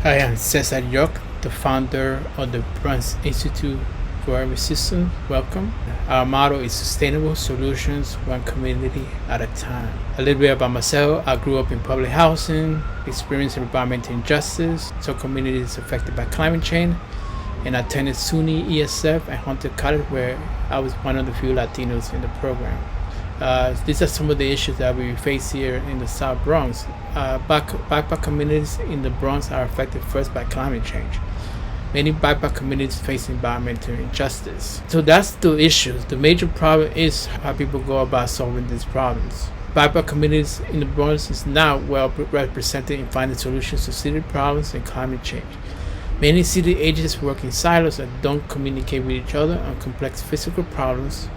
I am Cesar York, the founder of the Bronx Institute for Urban Systems. Welcome. Our motto is sustainable solutions, one community at a time. A little bit about myself. I grew up in public housing, experienced environmental injustice, so communities affected by climate change, and I attended SUNY ESF and Hunter College, where I was one of the few Latinos in the program. These are some of the issues that we face here in the South Bronx. BIPOC communities in the Bronx are affected first by climate change. Many BIPOC communities face environmental injustice. So that's the issues. The major problem is how people go about solving these problems. BIPOC communities in the Bronx is not well represented in finding solutions to city problems and climate change. Many city agents work in silos and don't communicate with each other on complex physical problems.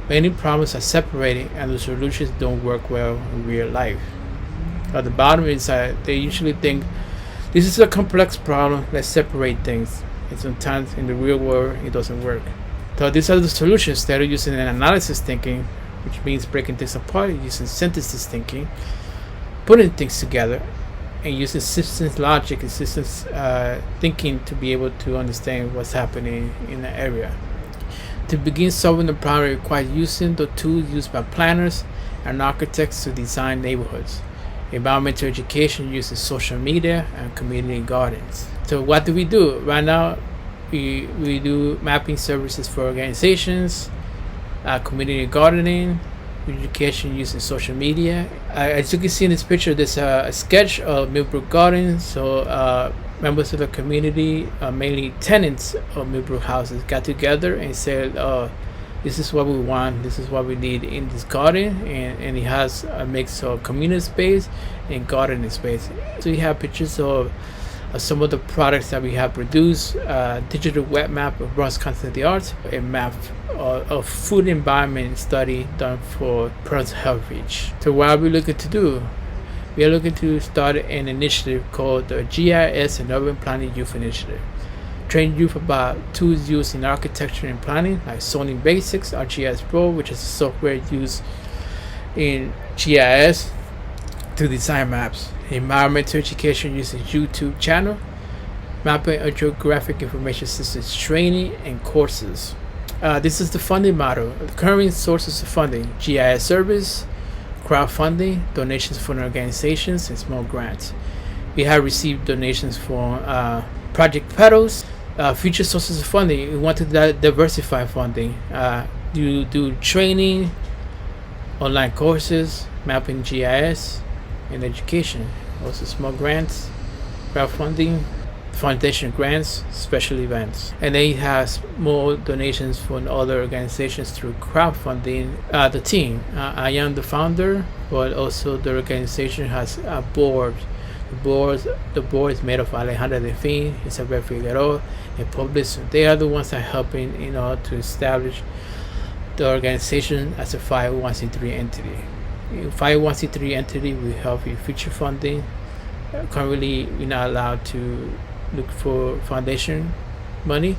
Many problems are separated and the solutions don't work well in real life. At the bottom is that they usually think this is a complex problem, let's separate things. And sometimes in the real world it doesn't work. So these are the solutions. Instead of using an analysis thinking, which means breaking things apart, using synthesis thinking, putting things together, and using systems logic and systems thinking to be able to understand what's happening in the area. To begin solving the problem requires using the tools used by planners and architects to design neighborhoods. Environmental education uses social media and community gardens. So what do? Right now, we do mapping services for organizations, community gardening, education using social media. As you can see in this picture, there's a sketch of Millbrook Gardens. So members of the community, mainly tenants of Millbrook houses, got together and said, this is what we want, this is what we need in this garden, and it has a mix of community space and gardening space. So you have pictures of some of the products that we have produced, digital web map of Bronx Content of the Arts, a map of food environment study done for Bronx Health Reach. So what are we looking to do? We are looking to start an initiative called the GIS and Urban Planning Youth Initiative. Train youth about tools used in architecture and planning, like Zoning Basics, GIS Pro, which is a software used in GIS to design maps. Environmental education using YouTube channel, mapping and geographic information systems training and courses. This is the funding model. The current sources of funding: GIS service, crowdfunding, donations from organizations, and small grants. We have received donations from Project Petals. Future sources of funding: we want to diversify funding. You do training, online courses, mapping GIS, and education. Also small grants, crowdfunding, foundation grants, special events. And then it has more donations from other organizations through crowdfunding. The team, I am the founder, but also the organization has a board. The board is made of Alejandra Delfin, Isabel Figueroa, and Publis. They are the ones that are helping to establish the organization as a 501c3 entity. 501c3 entity will help you future funding. Currently, we're not allowed to look for foundation money.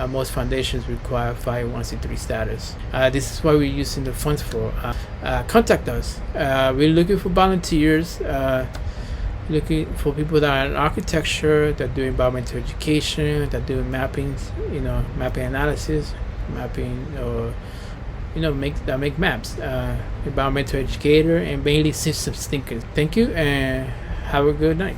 Most foundations require 501c3 status. This is what we're using the funds for. Contact us. We're looking for volunteers. Looking for people that are in architecture, that do environmental education, that do mapping, mapping analysis, mapping, or make maps. Environmental educator, and mainly systems thinkers. Thank you, and have a good night.